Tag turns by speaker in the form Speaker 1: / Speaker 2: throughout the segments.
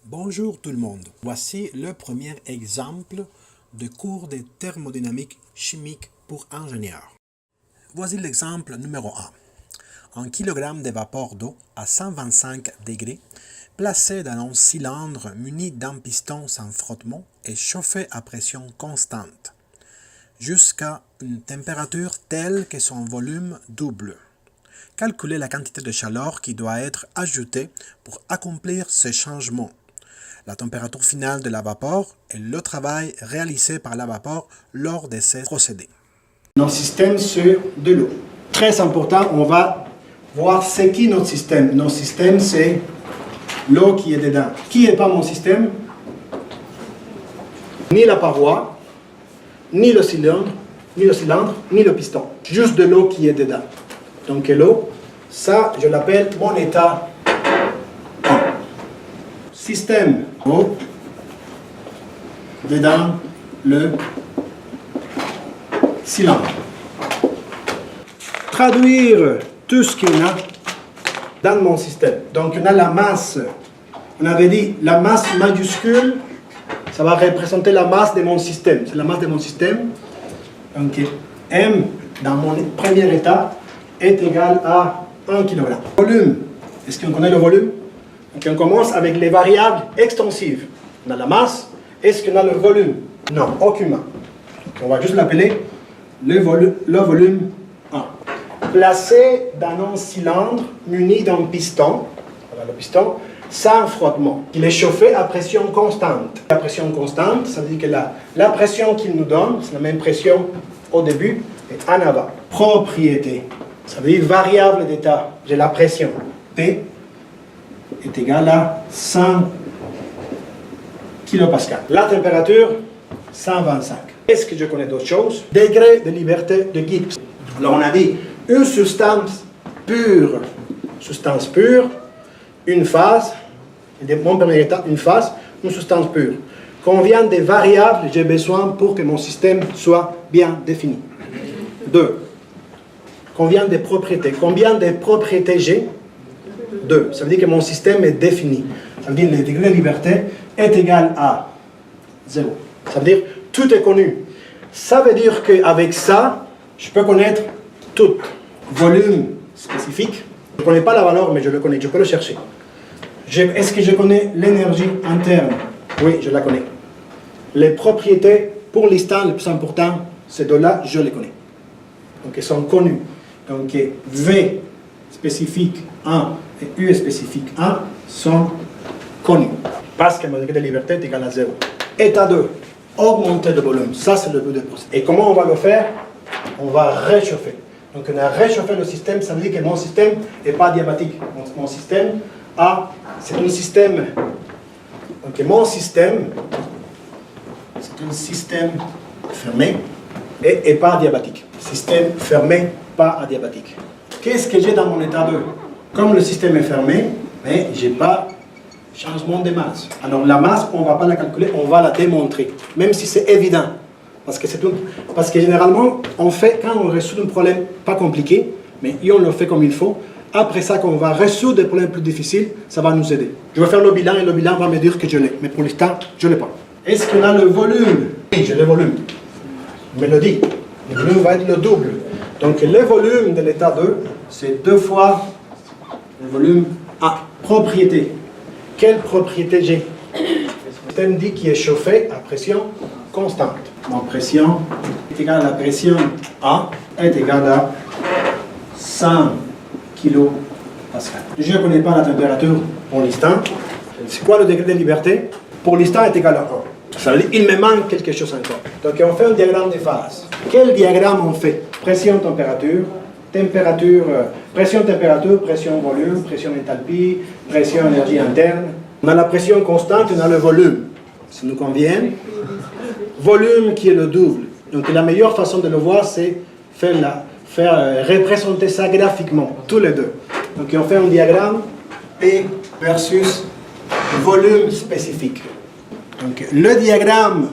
Speaker 1: Bonjour tout le monde. Voici le premier exemple de cours de thermodynamique chimique pour ingénieurs. Voici l'exemple numéro 1. Un kilogramme de vapeur d'eau à 125 degrés placé dans un cylindre muni d'un piston sans frottement et chauffé à pression constante jusqu'à une température telle que son volume double. Calculez la quantité de chaleur qui doit être ajoutée pour accomplir ce changement. La température finale de la vapeur et le travail réalisé par la vapeur lors de ces procédés.
Speaker 2: Notre système sur de l'eau. Très important, on va voir c'est qui notre système. Notre système, c'est l'eau qui est dedans. Qui n'est pas mon système? Ni la paroi, ni le cylindre, ni le piston. Juste de l'eau qui est dedans. Donc l'eau, ça, je l'appelle mon état 1. Système eau dedans le cylindre. Traduire tout ce qu'il y a dans mon système. Donc on a la masse. On avait dit la masse majuscule, ça va représenter la masse de mon système. C'est la masse de mon système. Donc M dans mon premier état est égal à 1 kg. Volume. Est-ce qu'on connaît le volume? Donc on commence avec les variables extensives. On a la masse. Est-ce qu'on a le volume? Non, aucunement. Donc on va juste l'appeler le volume 1. Placé dans un cylindre muni d'un piston, voilà le piston, sans frottement. Il est chauffé à pression constante. La pression constante, ça veut dire que la pression qu'il nous donne, c'est la même pression au début et en avant. Propriété, ça veut dire variable d'état. J'ai la pression. P est égale à 100 kPa. La température, 125. Est-ce que je connais d'autres choses? Degré de liberté de Gibbs. Alors on a dit une substance pure, une phase, mon premier état, une phase, une substance pure. Combien de variables j'ai besoin pour que mon système soit bien défini? 2. Combien de propriétés j'ai? 2. Ça veut dire que mon système est défini. Ça veut dire que le degré de liberté est égal à 0. Ça veut dire que tout est connu. Ça veut dire qu'avec ça, je peux connaître tout. Volume spécifique. Je ne connais pas la valeur, mais je le connais. Je peux le chercher. Est-ce que je connais l'énergie interne? Oui, je la connais. Les propriétés, pour l'instant, le plus important, ces deux-là, je les connais. Donc, elles sont connues. Donc, V spécifique 1 et U spécifique 1 sont connus. Parce que mon degré de liberté est égal à 0. État 2. Augmenter le volume. Ça, c'est le but du processus. Et comment on va le faire? On va réchauffer. Donc, on a réchauffé le système. Ça veut dire que mon système n'est pas adiabatique. Mon système c'est un système. Donc, mon système, c'est un système fermé et pas adiabatique. Système fermé, pas adiabatique. Qu'est-ce que j'ai dans mon état 2? Comme le système est fermé, mais je n'ai pas changement de masse. Alors la masse, on ne va pas la calculer, on va la démontrer. Même si c'est évident. Parce que généralement, on fait, quand on résout un problème pas compliqué, mais on le fait comme il faut, après ça, quand on va résoudre des problèmes plus difficiles, ça va nous aider. Je vais faire le bilan et le bilan va me dire que je l'ai. Mais pour l'instant, je ne l'ai pas. Est-ce qu'on a le volume? Oui, j'ai le volume. Je me le dis. Le volume va être le double. Donc le volume de l'état 2, c'est 2 fois le volume 1. Propriété. Quelle propriété j'ai? Le système dit qu'il est chauffé à pression constante. Ma pression est égale à la pression A est égale à 100 kPa. Je ne connais pas la température pour l'instant. C'est quoi le degré de liberté? Pour l'instant est égal à 1. Ça veut dire qu'il me manque quelque chose encore. Donc on fait un diagramme de phase. Quel diagramme on fait? Pression-température, pression-température, pression-volume, pression-enthalpie, pression-énergie interne. On a la pression constante, on a le volume. Ça nous convient. Volume qui est le double. Donc la meilleure façon de le voir, c'est faire représenter ça graphiquement, tous les deux. Donc on fait un diagramme P versus volume spécifique. Donc le diagramme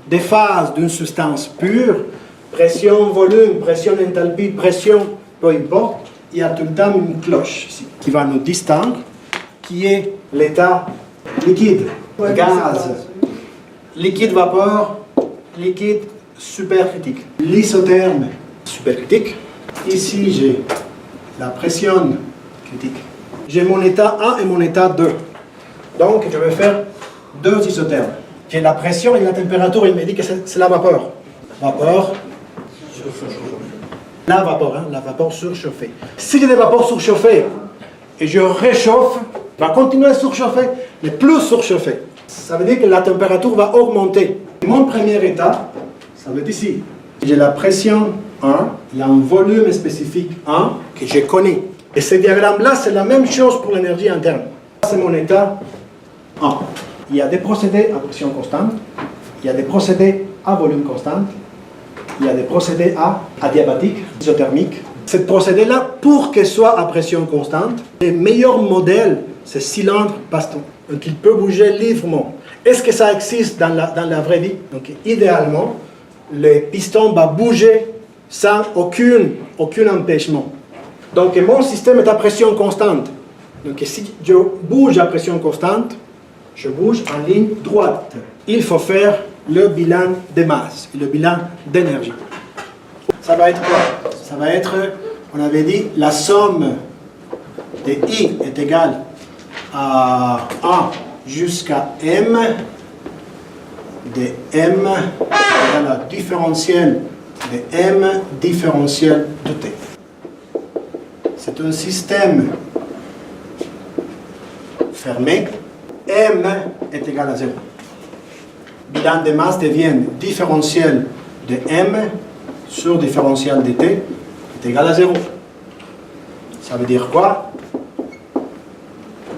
Speaker 2: des phases d'une substance pure, pression, volume, pression, enthalpie, pression, peu importe, il y a tout le temps une cloche ici qui va nous distinguer qui est l'état liquide, gaz, liquide vapeur, liquide supercritique, l'isotherme supercritique. Ici, j'ai la pression critique. J'ai mon état 1 et mon état 2. Donc, je vais faire deux isothermes. J'ai la pression et la température, il me dit que c'est la vapeur. Vapeur surchauffée. La vapeur surchauffée. Si j'ai des vapeurs surchauffées et je réchauffe, va continuer à surchauffer, mais plus surchauffer. Ça veut dire que la température va augmenter. Mon premier état, ça veut dire ici. J'ai la pression 1, il y a un volume spécifique 1 que je connais. Et ce diagramme-là, c'est la même chose pour l'énergie interne. C'est mon état 1. Il y a des procédés à pression constante, il y a des procédés à volume constant, il y a des procédés adiabatiques, isothermiques. Ce procédé-là, pour qu'il soit à pression constante, le meilleur modèle, c'est cylindre-piston. Donc il peut bouger librement. Est-ce que ça existe dans la vraie vie? Donc idéalement, le piston va bouger sans aucun empêchement. Donc mon système est à pression constante. Donc si je bouge à pression constante, je bouge en ligne droite. Il faut faire le bilan de masse et le bilan d'énergie. Ça va être quoi? Ça va être, on avait dit, la somme de I est égale à 1 jusqu'à M, de M égale à différentiel de M différentiel de T. C'est un système fermé. M est égal à 0. Bilan de masse devient différentiel de M sur différentiel de T est égal à 0. Ça veut dire quoi?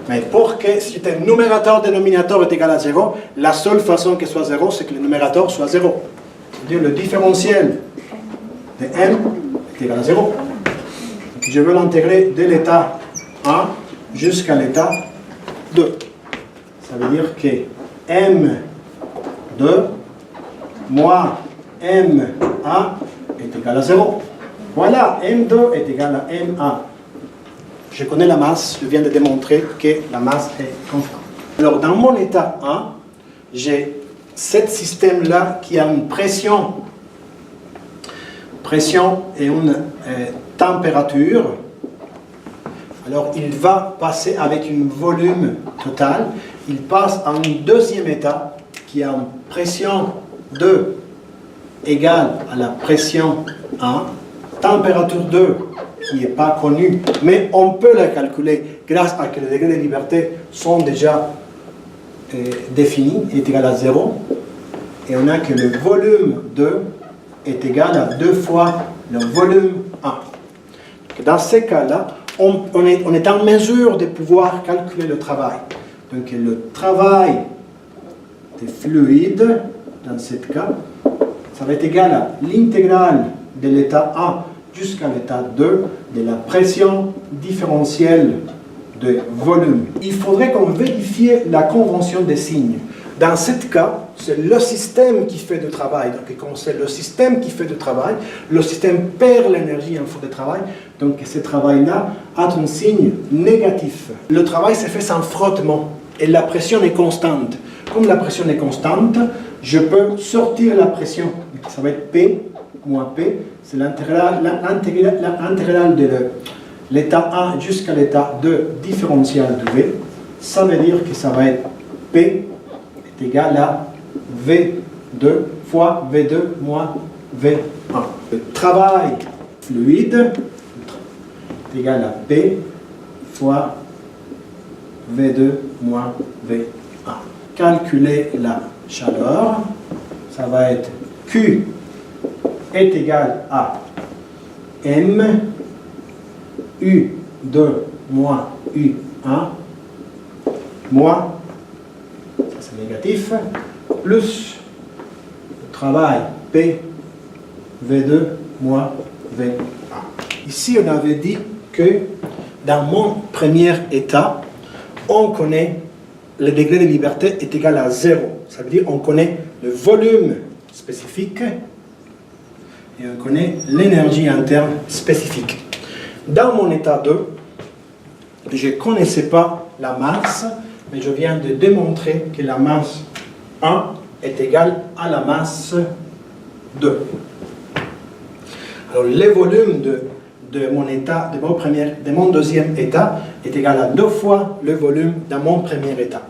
Speaker 2: Mais pour que si un numérateur-dénominateur est égal à 0, la seule façon que soit 0, c'est que le numérateur soit 0. C'est-à-dire le différentiel de M est égal à 0. Je veux l'intégrer de l'état 1 jusqu'à l'état 2. Ça veut dire que M2 moins M1 est égal à 0. Voilà, M2 est égal à M1. Je connais la masse, je viens de démontrer que la masse est constante. Alors, dans mon état 1, j'ai ce système-là qui a une pression et une température. Alors, il va passer avec un volume total. Il passe à un deuxième état qui a une pression 2 égale à la pression 1, température 2 qui n'est pas connue, mais on peut la calculer grâce à que les degrés de liberté sont déjà définis, est égal à 0, et on a que le volume 2 est égal à 2 fois le volume 1. Dans ces cas-là, on est en mesure de pouvoir calculer le travail. Donc le travail des fluides, dans ce cas, ça va être égal à l'intégrale de l'état 1 jusqu'à l'état 2 de la pression différentielle de volume. Il faudrait qu'on vérifie la convention des signes. Dans ce cas, c'est le système qui fait du travail. Donc, quand c'est le système qui fait du travail, le système perd l'énergie en faute de travail. Donc, ce travail-là a un signe négatif. Le travail se fait sans frottement et la pression est constante. Comme la pression est constante, je peux sortir la pression. Ça va être P moins P. C'est l'intégrale de l'état 1 jusqu'à l'état 2 différentiel de V. Ça veut dire que ça va être P est égal à V2 fois V2 moins V1. Le travail fluide est égal à P fois V2 moins V1. Calculer la chaleur, ça va être Q est égal à M U2 moins U1 moins, ça c'est négatif, plus le travail P V2 moins V1. Ici on avait dit que dans mon premier état, on connaît le degré de liberté est égal à 0. Ça veut dire qu'on connaît le volume spécifique et on connaît l'énergie interne spécifique. Dans mon état 2, je ne connaissais pas la masse mais je viens de démontrer que la masse 1 est égale à la masse 2. Alors, le volume de mon deuxième état est égal à 2 fois le volume de mon premier état.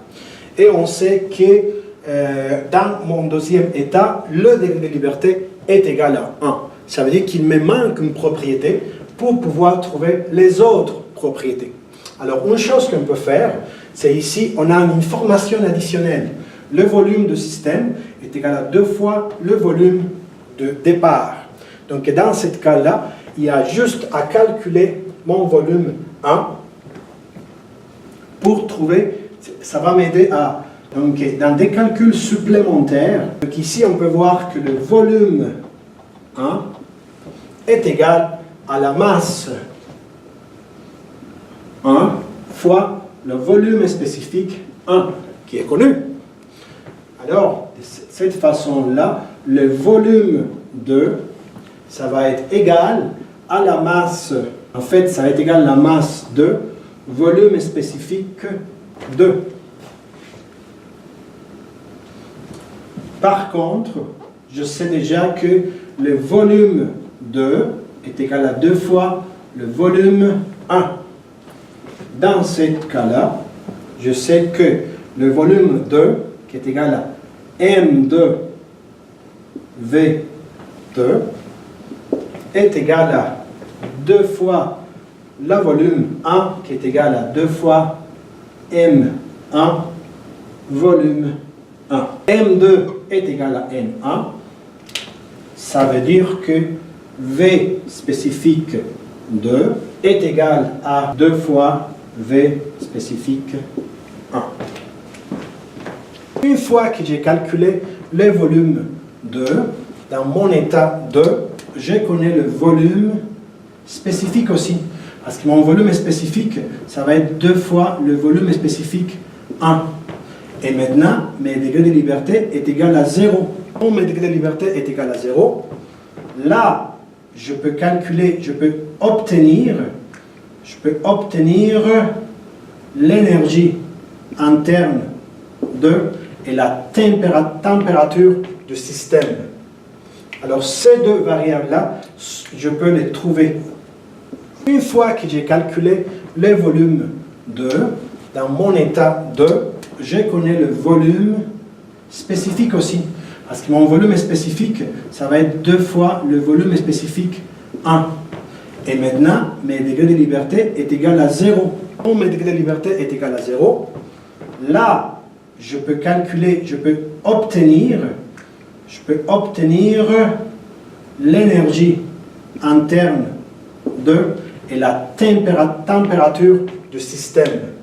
Speaker 2: Et on sait que dans mon deuxième état, le degré de liberté est égal à 1. Ça veut dire qu'il me manque une propriété pour pouvoir trouver les autres propriétés. Alors, une chose qu'on peut faire, c'est ici, on a une information additionnelle. Le volume du système est égal à 2 fois le volume de départ. Donc, dans ce cas-là, il y a juste à calculer mon volume 1 pour trouver, ça va m'aider à, donc, dans des calculs supplémentaires, donc ici on peut voir que le volume 1 est égal à la masse 1 fois le volume spécifique 1 qui est connu. Alors, de cette façon-là, le volume 2, ça va être égal à la masse, en fait, ça va être égal à la masse 2, volume spécifique 2. Par contre, je sais déjà que le volume 2 est égal à 2 fois le volume 1. Dans ce cas-là, je sais que le volume 2, qui est égal à M2 V2, est égal à 2 fois le volume 1, qui est égal à 2 fois M1 volume 1. M2 est égal à M1. Ça veut dire que V spécifique 2 est égal à 2 fois V spécifique 1. Une fois que j'ai calculé le volume 2, dans mon état 2, je connais le volume spécifique aussi. Parce que mon volume spécifique, ça va être 2 fois le volume spécifique 1. Et maintenant, mes degrés de liberté est égal à 0. Quand mes degrés de liberté est égal à 0, là, je peux calculer, je peux obtenir l'énergie interne et la température du système. Alors, ces deux variables-là, je peux les trouver. Une fois que j'ai calculé le volume 2, dans mon état 2, je connais le volume spécifique aussi. Parce que mon volume spécifique, ça va être 2 fois le volume spécifique 1. Et maintenant, mes degrés de liberté est égal à 0. Quand mes degrés de liberté est égal à 0, là, je peux calculer, je peux obtenir l'énergie interne et la température du système.